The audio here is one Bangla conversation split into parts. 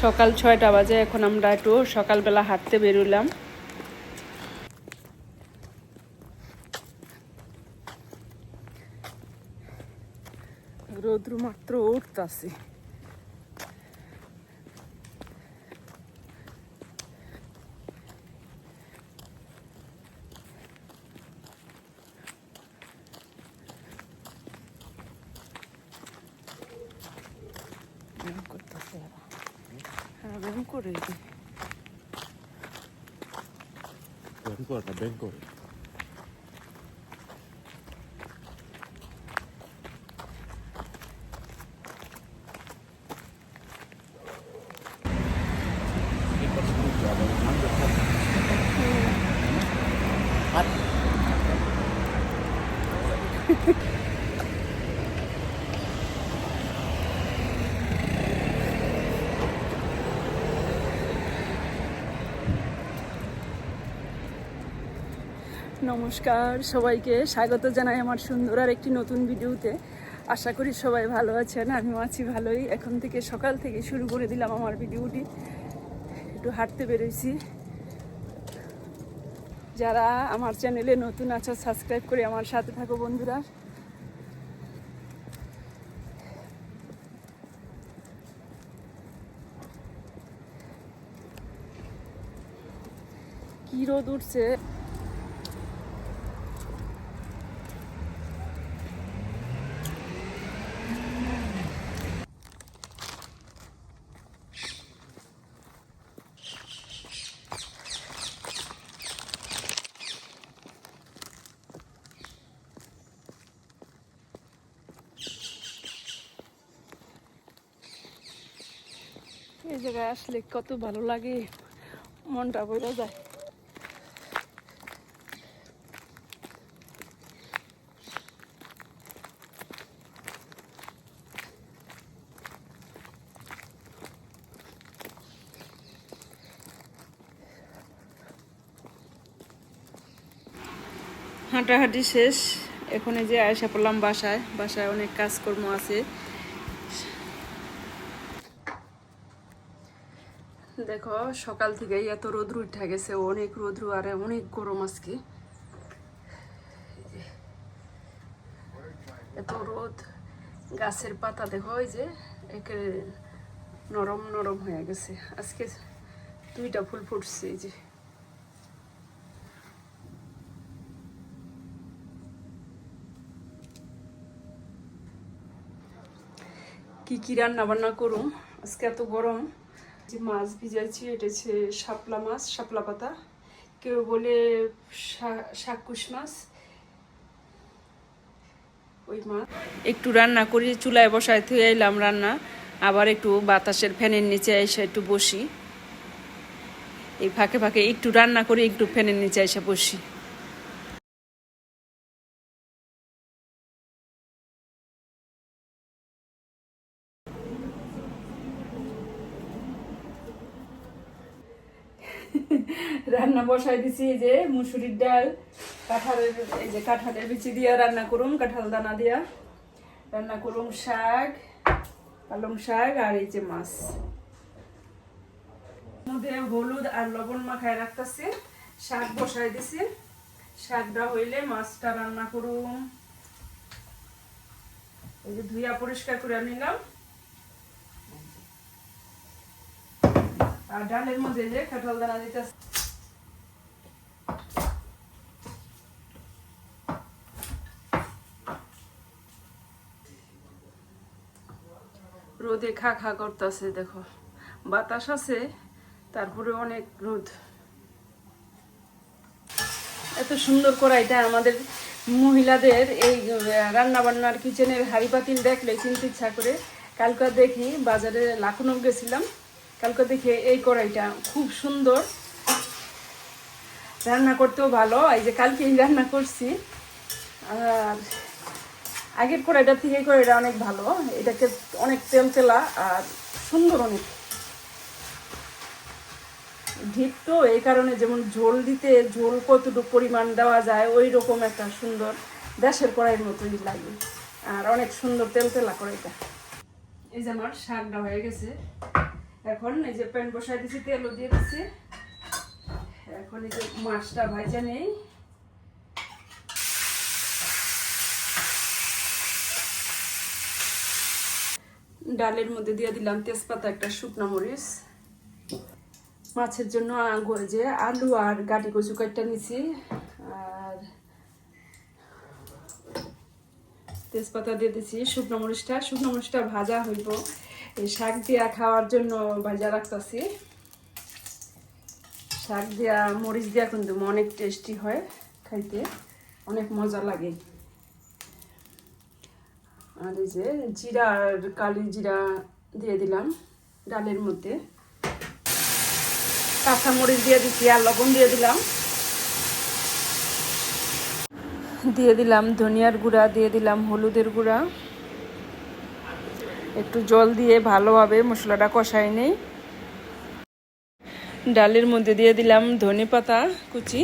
সকাল 6টা বাজে। এখন আমরা একটু সকালবেলা হাঁটতে বেরোলাম। রোদ্রু মাত্র উঠতাছে। হ্যাঁ, ব্যায়াম করে ব্যায়াম করে নমস্কার, সবাইকে স্বাগত জানাই আমার সুন্দর আর একটি নতুন ভিডিওতে। আশা করি সবাই ভালো আছেন, আমিও আছি ভালোই। এখন থেকে সকাল থেকে শুরু করে দিলাম আমার ভিডিওটি। একটু হাঁটতে বেরোইছি। যারা আমার চ্যানেলে নতুন আছো সাবস্ক্রাইব করে আমার সাথে থাকো বন্ধুরা। কি রোদ উঠছে! এই জায়গায় আসলে কত ভালো লাগে, মনটা ভরে যায়। হাঁটাহাঁটি শেষ, এখন এই যে আয়সা পড়লাম বাসায়। বাসায় অনেক কাজকর্ম আছে। দেখো, সকাল থেকেই এত রোদ্রু উঠে গেছে, অনেক রোদ্রু আর অনেক গরম আজকে। এত রোদ, গাছের পাতা দেখো ওই যে একে নরম নরম হয়ে গেছে। আজকে 2টা ফুল ফুটছে। এই যে কি কি রান্না বান্না করুম আজকে, এত গরম। যে মাছ ভিজাইছি, এটা হচ্ছে শাপলা মাছ, শাপলা পাতা, কেউ বলে শাকুশ মাছ। ওই মাছ একটু রান্না করি, চুলায় বসায় থুয়ে এলাম রান্না। আবার একটু বাতাসের ফ্যানের নিচে এসে একটু বসি। এই ফাঁকে ফাঁকে একটু রান্না করি, একটু ফ্যানের নিচে এসে বসি। রান্না বসাই দিছি। এই যে মুসুরির ডাল, কাঁঠালের এই যে কাঁঠালের বিচি দিয়া রান্না করুম, কাঁঠাল দানা দিয়া রান্না করুম, শাক, পালং শাক, আর এই যে মাছ। মধ্যে হলুদ আর লবণ মাখায় রাখতেছি। শাক বসাই দিছি, শাকটা হইলে মাছটা রান্না করুম। এই যে ধুইয়া পরিষ্কার করে নিলাম। আর ডালের মধ্যে যে কাঁঠাল দানা দিতেছি। রোদে খা খা করতেছে, দেখো বাতাস আছে, তারপরে অনেক রোদ। এত সুন্দর কড়াইটা আমাদের মহিলাদের, এই রান্না বান্নার কিচেনের হাঁড়ি পাতিল দেখলে চিনতে ইচ্ছা করে। কালকে দেখি বাজারে লাখনৌ গেছিলাম, কালকে দেখে এই কড়াইটা খুব সুন্দর, রান্না করতেও ভালো। এই যে কালকেই রান্না করছি। আর আগের কড়াইটা থেকে এই কড়াইটা অনেক ভালো, এটাকে অনেক তেল তেলা আর সুন্দর, অনেক ঢিপ তো, এই কারণে যেমন ঝোল দিতে ঝোল কতটুকু পরিমাণ দেওয়া যায় ওই রকম একটা সুন্দর দেশের কড়াইয়ের মতোই লাগে। আর অনেক সুন্দর তেল তেলা কড়াইটা। এই যে আমার শাকটা হয়ে গেছে, এখন এই যে প্যান বসাই দিছি, তেলও দিয়ে দিছি। এখন এই যে মাছটা ভাজা নেই। ডালের মধ্যে দিয়ে দিলাম তেজপাতা, একটা শুকনো মরিচ। মাছের জন্য যে আলু আর গাটি কচু কাটটা নিছি, আর তেজপাতা দিয়ে দিছি। শুকনো মরিচটা ভাজা হইব, এই শাক দিয়া খাওয়ার জন্য ভাজা রাখতেছি। শাক দিয়া মরিচ দিয়া কিন্তু অনেক টেস্টি হয়, খাইতে অনেক মজা লাগে। আর এই যে জিরা আর কালি জিরা দিয়ে দিলাম ডালের মধ্যে। কাঁচা মরিচ দিয়ে দিচ্ছি আর লবণ দিয়ে দিলাম। দিয়ে দিলাম ধনিয়ার গুঁড়া, দিয়ে দিলাম হলুদের গুঁড়া। একটু জল দিয়ে ভালোভাবে মশলাটা কষাই নেই। ডালের মধ্যে দিয়ে দিলাম ধনেপাতা কুচি।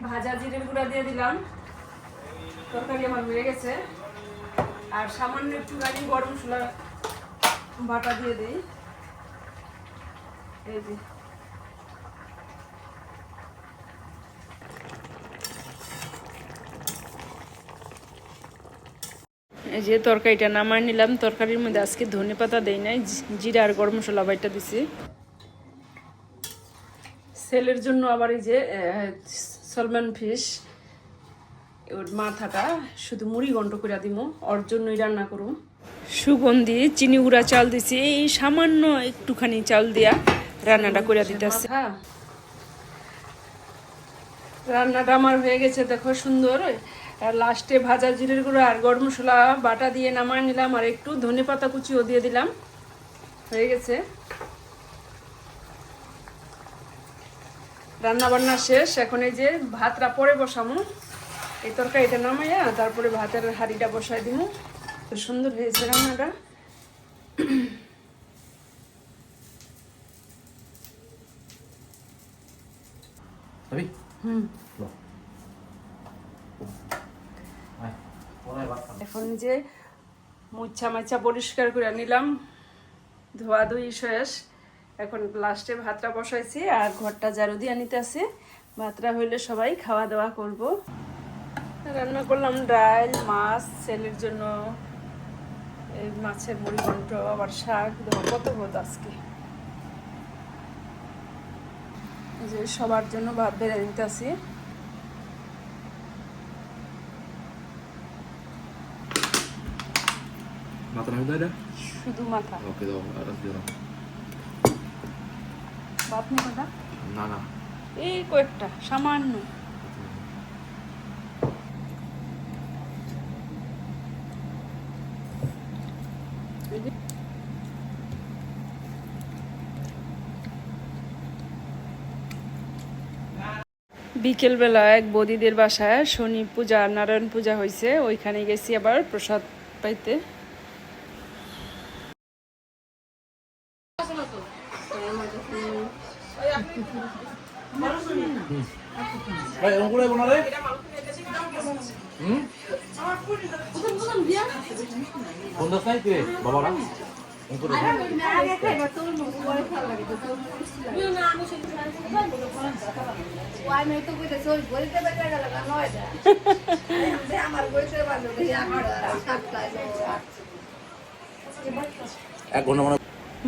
ভাজা জিরের গুঁড়া দিয়ে দিলাম। তরকারি আমার হয়ে গেছে। আর সামান্য একটু গরম মশলা বাটা দিয়ে দিই। এই যে তরকারিটা নামাই নিলাম। তরকারির মধ্যে আজকে ধনেপাতা দেই নাই, জিরা আর গরম মশলা বাটা দিছি। সেলের জন্য আবার এই যে সলমন ফিশ, ওর মাথাটা শুধু মুড়ি ঘন্ট করে দিমু, ওর জন্যই রান্না করুম। সুগন্ধি চিনি গুঁড়া চাল দিছি, এই সামান্য একটুখানি চাল দিয়া রান্নাটা করে দিতেছে। রান্নাটা আমার হয়ে গেছে, দেখো সুন্দর। আর লাস্টে ভাজা জিরের গুঁড়া আর গরম মশলা বাটা দিয়ে নামায় নিলাম, আর একটু ধনেপাতা কুচিও দিয়ে দিলাম। হয়ে গেছে, রান্না বান্না শেষ। এখন এই যে ভাতটা পরে বসামু, এই তরকারিটা নামাইয়া তারপরে ভাতের হাঁড়িটা বসাই দিমু। তো সুন্দর হয়েছে রান্নাটা। এখন যে মুচ্ছা পরিষ্কার করে নিলাম, ধোয়া ধুই শেষ। এখন লাস্টে ভাতটা বসাইছি আর ঘরটা ঝাড়ু দিয়ে নিতেছি। ভাতটা হইলে সবাই খাওয়া দাওয়া করব। রান্না করলাম ডাল, মাছ, ছেলের জন্য এই মাছের মুড়ি ঘন্ট, আবার শাক। দেখো কত বোধ আজকে। এই যে সবার জন্য ভাত বেড়ে নিতেছি। মাথা নামি দাও, শুধু মাথা। ওকে দাও, আর দিয়ে দাও। ভাত নেই কটা? না না, এই কয়েকটা সামান্য। বিকেলবেলা এক বৌদিদের বাসায় শনি পূজা, নারায়ণ পূজা হয়েছে, ওইখানে গেছি আবার প্রসাদ পাইতে। বাবা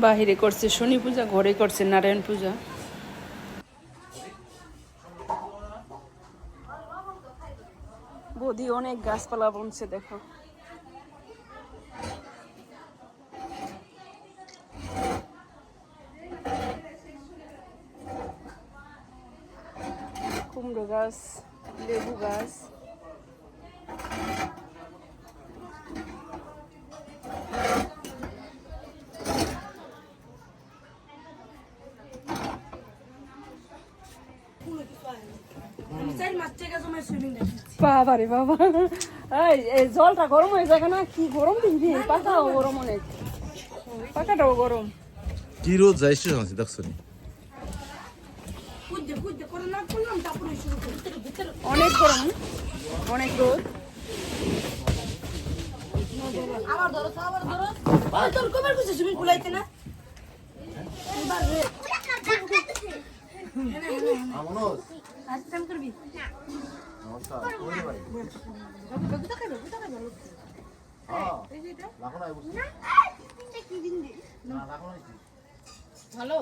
বাহিরে করছে শনি পূজা, ঘরে করছে নারায়ণ পূজা। বৌদি অনেক গাছপালা বুনছে, দেখো। কুমড়ো গাছ, লেবু গাছ। বাবারে বাবা, এই জলটা গরম হয়ে যায় না? কি গরম দিবি? পাকাও গরম, অনেক পাকাটাও গরম। কি কি রোদ যায় স্টেশন আছে দেখছো নি অনেক গরম, অনেক রোদ। আমার ধরো ওই তোর কবার কইছিস তুমি কুলাইতে না আমনস আস্তাম করবি নমস্কার কই ভাই বুঝতে খাইবে হ্যাঁ রাখো না বুঝছি না রাখো না ভালো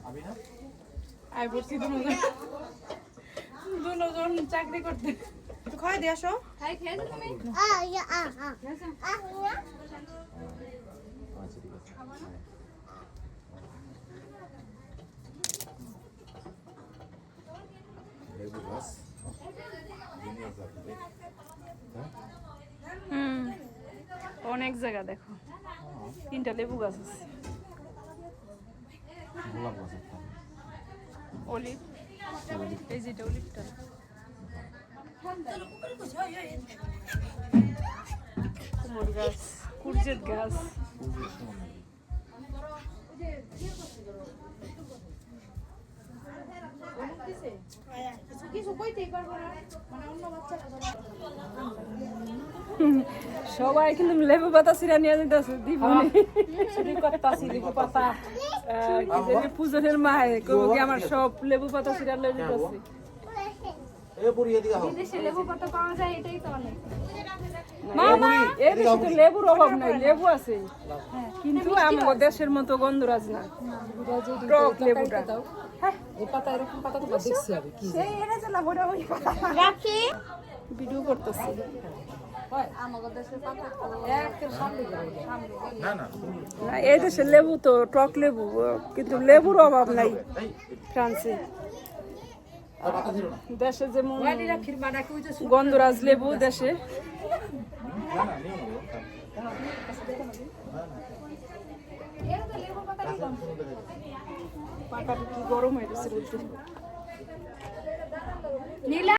আমি না আই বলছি দুজন চাকরি করতে। তো খাই দিয়ে আসো আচ্ছা ঠিক আছে লেবু গাছ দুনিয়া যাবে অনেক জায়গা দেখো, 3টা লেবু গাছ আছে, গোলাপ গাছ অলিভ, এই যেটা অলিভটা, কুমড় গাছ, কুরজেট গাছ। কিছু কইতেই পারবো না মানে অন্য বাচ্চারা সবাই কিন্তু লেবু পাতা ছিঁড়া নিয়ে যেতেছে দিবনি লেবু পাতা পূজনের মায়ে কব কি আমার সব লেবু পাতা ছিঁড়া লয়ে যেতেছে। এ বুড়ি এদিকে আও দেশে লেবু পাতা পাওয়া যায় এটাই তো অনেক মামা এই দেশে তো লেবুর অভাব নাই, লেবু আছে কিন্তু আমাদের দেশের মতো গন্ধরাজ না, টক লেবুটা। সেই এনে চলা বড় ওই পাতা রাখি ভিডিও করতেছি। আমাদের দেশের পাতা একের সামনে না না না এই দেশে লেবু তো টক লেবু, কিন্তু লেবুর অভাব নাই ফ্রান্সে। পাতা ধরো না দেশে যেমন গন্ধরাজ লেবু দেশে, না না নিও না পাকাটা কি গরম হয়ে গেছে রোদ্রে। নীলা